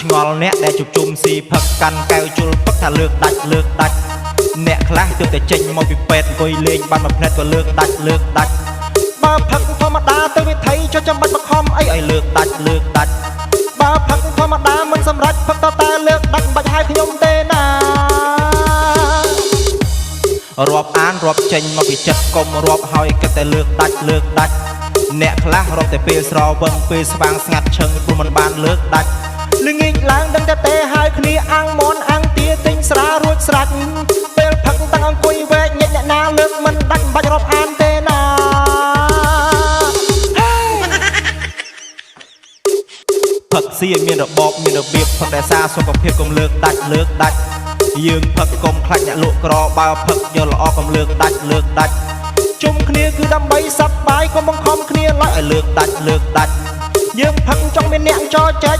ឆ្ងល់អ្នកដែលជុំជុំស៊ីផឹកកាន់កែវជុលផឹកថាលើកដាច់អ្នកខ្លះទើបតែចេញមកពីពេទ្យអង្គុយលេងបានមួយផ្លែក៏លើកដាច់បើផឹកធម្មតាទៅវិថីចុះចាំបាច់បខំអីឲ្យលើកដាច់បើផឹកធម្មតាមិនសម្រេចផឹកតែលើកដាច់បាច់ឲ្យខ្ញុំទេណារាប់អានរាប់ចេញមកពីចិត្តកុំរាប់ហើយគិតតែលើកដាច់អ្នកខ្លះរាប់តែពេលស្រវឹងពេលស្វាងស្ងាត់ឈឹងព្រោះមិនបានលើកដាច់ល្ងាចឡើងដឹងតែទេហើយគ្នាអាំងមន់អាំងទាទិញស្រារួចស្រេចពេលផឹកតាំងអង្គុយវែកញិចអ្នកណាលើកមិនដាច់បាច់រាប់អានទេណាផឹកស៊ីឲ្យមានរបបមានរបៀបផឹកតែសារសុខភាពកុំលើកដាច់យើងផឹកកុំខ្លាចអ្នកលក់ក្របើផឹកយកល្អកុំលើកដាច់ជុំគ្នាគឺដើម្បីសប្បាយកុំបង្ខំគ្នាឡើយឲ្យលើកដាច់យើងផឹកចង់មានអ្នកចោចែក